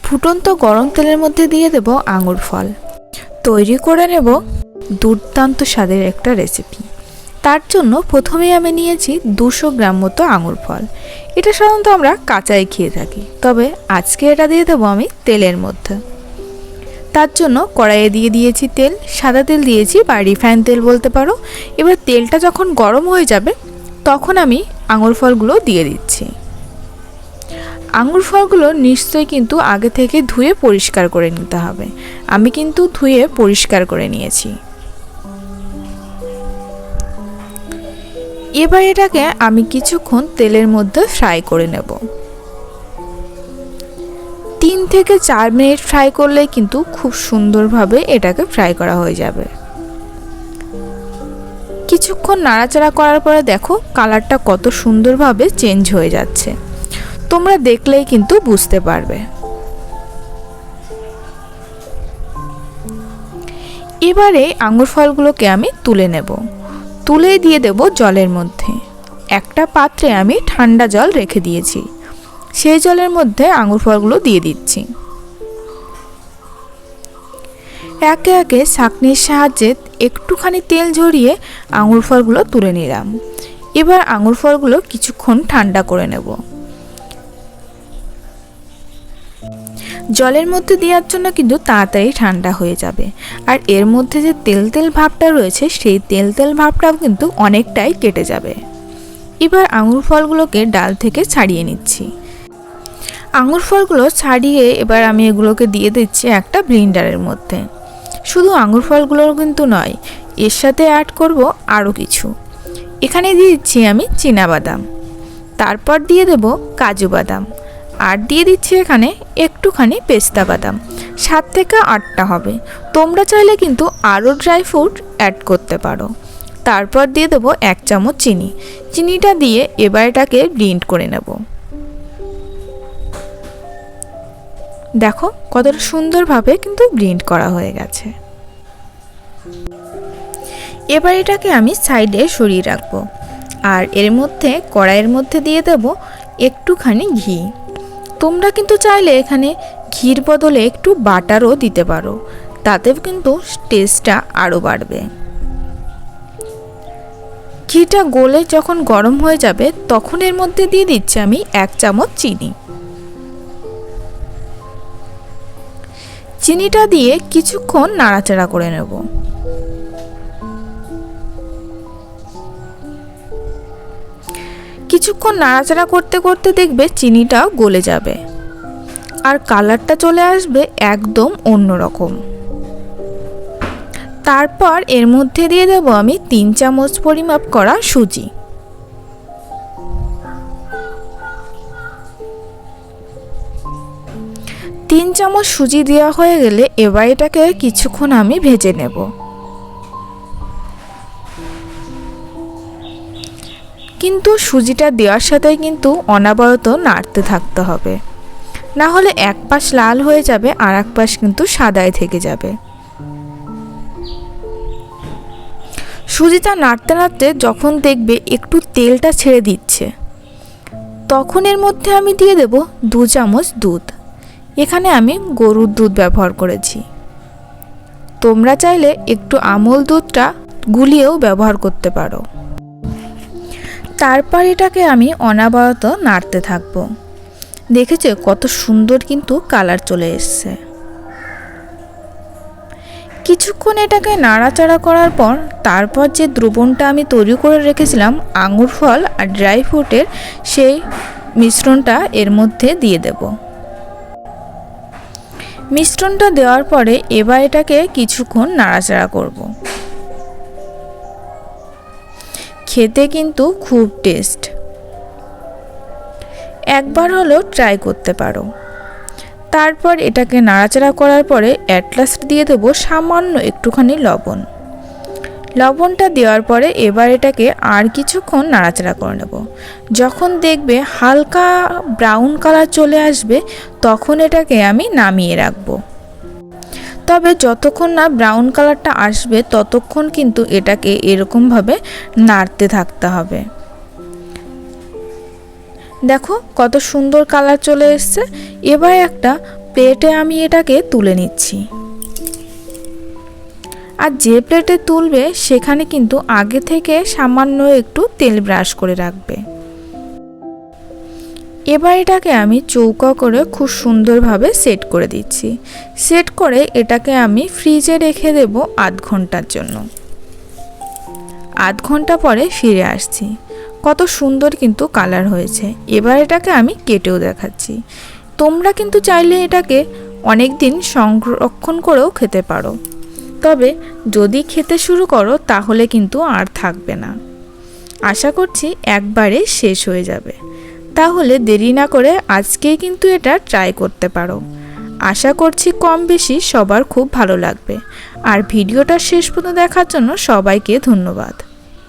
ফুটন্ত গরম তেলের মধ্যে দিয়ে দেব আঙুর ফল। তৈরি করে নেব দুর্দান্ত স্বাদের একটা রেসিপি। তার জন্য প্রথমেই আমি নিয়েছি 200 গ্রাম মতো আঙুর ফল। এটা সাধারণত আমরা কাঁচাই খেয়ে থাকি, তবে আজকে এটা দিয়ে দেবো আমি তেলের মধ্যে। তার জন্য কড়াইয়ে দিয়ে দিয়েছি তেল, সাদা তেল দিয়েছি বা রিফাইন তেল বলতে পারো। এবার তেলটা যখন গরম হয়ে যাবে তখন আমি আঙুর ফলগুলো দিয়ে দিচ্ছি। আঙুর ফলগুলো নিশ্চয়ই কিন্তু আগে থেকে ধুয়ে পরিষ্কার করে নিতে হবে। আমি কিন্তু ধুয়ে পরিষ্কার করে নিয়েছি। এবার এটাকে আমি কিছুক্ষণ তেলের মধ্যে ফ্রাই করে নেব। 3 থেকে 4 মিনিট ফ্রাই করলে কিন্তু খুব সুন্দরভাবে এটাকে ফ্রাই করা হয়ে যাবে। কিছুক্ষণ নাড়াচাড়া করার পরে দেখো কালারটা কত সুন্দরভাবে চেঞ্জ হয়ে যাচ্ছে। তোমরা দেখলেই কিন্তু বুঝতে পারবে। এবারে আঙুর ফলগুলোকে আমি তুলে নেব। তুলে দিয়ে দেব জলের মধ্যে। একটা পাত্রে আমি ঠান্ডা জল রেখে দিয়েছি, সেই জলের মধ্যে আঙুর ফলগুলো দিয়ে দিচ্ছি। একে একে ছাঁকনির সাহায্যে একটুখানি তেল ঝরিয়ে আঙুর ফলগুলো তুলে নিলাম। এবার আঙুর ফলগুলো কিছুক্ষণ ঠান্ডা করে নেব। জলের মধ্যে দেওয়ার জন্য কিন্তু তাড়াতাড়ি ঠান্ডা হয়ে যাবে, আর এর মধ্যে যে তেল তেল ভাবটা রয়েছে সেই তেল তেল ভাবটাও কিন্তু অনেকটাই কেটে যাবে। এবার আঙুর ফলগুলোকে ডাল থেকে ছাড়িয়ে নিচ্ছি। আঙুর ফলগুলো ছাড়িয়ে এবার আমি এগুলোকে দিয়ে দিচ্ছি একটা ব্লেন্ডারের মধ্যে। শুধু আঙুর ফলগুলো কিন্তু নয়, এর সাথে অ্যাড করব আরও কিছু। এখানে দিয়ে দিচ্ছি আমি চীনাবাদাম, তারপর দিয়ে দেব কাজু বাদাম, আর দিয়ে দিচ্ছি এখানে একটুখানি পেস্তা বাদাম। 7 থেকে 8টা হবে। তোমরা চাইলে কিন্তু আরও ড্রাই ফ্রুট অ্যাড করতে পারো। তারপর দিয়ে দেবো 1 চামচ চিনি। চিনিটা দিয়ে এবার এটাকে ব্লেন্ড করে নেব। দেখো কতটা সুন্দরভাবে কিন্তু ব্লেন্ড করা হয়ে গেছে। এবার এটাকে আমি সাইডে সরিয়ে রাখবো, আর এর মধ্যে কড়াইয়ের মধ্যে দিয়ে দেব একটুখানি ঘি। তোমরা কিন্তু চাইলে এখানে ঘির বদলে একটু বাটারও দিতে পারো, তাতে কিন্তু টেস্টটা আরও বাড়বে। ঘিটা গলে যখন গরম হয়ে যাবে তখন এর মধ্যে দিয়ে দিচ্ছি আমি 1 চামচ চিনি। চিনিটা দিয়ে কিছুক্ষণ নাড়াচাড়া করে নেব। কিছুক্ষণ নাড়াচাড়া করতে করতে দেখবে চিনিটা গলে যাবে, আর কালারটা চলে আসবে একদম অন্যরকম। তারপর এর মধ্যে দিয়ে দেব আমি 3 চামচ পরিমাপ করা সুজি। তিন চামচ সুজি দেওয়া হয়ে গেলে এবার এটাকে কিছুক্ষণ আমি ভেজে নেব। কিন্তু সুজিটা দেওয়ার সাথে কিন্তু অনবরত নাড়তে থাকতে হবে, না হলে এক পাশ লাল হয়ে যাবে আর এক পাশ কিন্তু সাদায় থেকে যাবে। সুজিটা নাড়তে নাড়তে যখন দেখবে একটু তেলটা ছেড়ে দিচ্ছে তখন এর মধ্যে আমি দিয়ে দেব 2 চামচ দুধ। এখানে আমি গরুর দুধ ব্যবহার করেছি। তোমরা চাইলে একটু আমল দুধটা গুলিয়েও ব্যবহার করতে পারো। তারপর এটাকে আমি অনবরত নাড়তে থাকবো। দেখেছো কত সুন্দর কিন্তু কালার চলে এসছে। কিছুক্ষণ এটাকে নাড়াচাড়া করার পর তারপর যে দ্রবণটা আমি তৈরি করে রেখেছিলাম আঙুর ফল আর ড্রাই ফ্রুটের, সেই মিশ্রণটা এর মধ্যে দিয়ে দেব। মিশ্রণটা দেওয়ার পরে এবার এটাকে কিছুক্ষণ নাড়াচাড়া করব। খেতে কিন্তু খুব টেস্ট, একবার হলেও ট্রাই করতে পারো। তারপর এটাকে নাড়াচাড়া করার পরে অ্যাট লাস্ট দিয়ে দেবো সামান্য একটুখানি লবণ। লবণটা দেওয়ার পরে এবার এটাকে আর কিছুক্ষণ নাড়াচাড়া করে নেব। যখন দেখবে হালকা ব্রাউন কালার চলে আসবে তখন এটাকে আমি নামিয়ে রাখবো। তবে যতক্ষণ না ব্রাউন কালারটা আসবে ততক্ষণ কিন্তু এটাকে এরকমভাবে নাড়তে থাকতে হবে। দেখো কত সুন্দর কালার চলে এসছে। এবার একটা প্লেটে আমি এটাকে তুলে নিচ্ছি। আর যে প্লেটে তুলবে সেখানে কিন্তু আগে থেকে সামান্য একটু তেল ব্রাশ করে রাখবে। এবার এটাকে আমি চৌকো করে খুব সুন্দরভাবে সেট করে দিচ্ছি। সেট করে এটাকে আমি ফ্রিজে রেখে দেব আধ ঘন্টার জন্য। আধ ঘন্টা পরে ফিরে আসছি। কত সুন্দর কিন্তু কালার হয়েছে। এবার এটাকে আমি কেটেও দেখাচ্ছি। তোমরা কিন্তু চাইলে এটাকে অনেক দিন সংরক্ষণ করেও খেতে পারো, তবে যদি খেতে শুরু করো তাহলে কিন্তু আর থাকবে না। আশা করছি একবারে শেষ হয়ে যাবে। তাহলে দেরি না করে আজকেই কিন্তু এটা ট্রাই করতে পারো। আশা করছি কম বেশি সবার খুব ভালো লাগবে। আর ভিডিওটা শেষ পর্যন্ত দেখার জন্য সবাইকে ধন্যবাদ।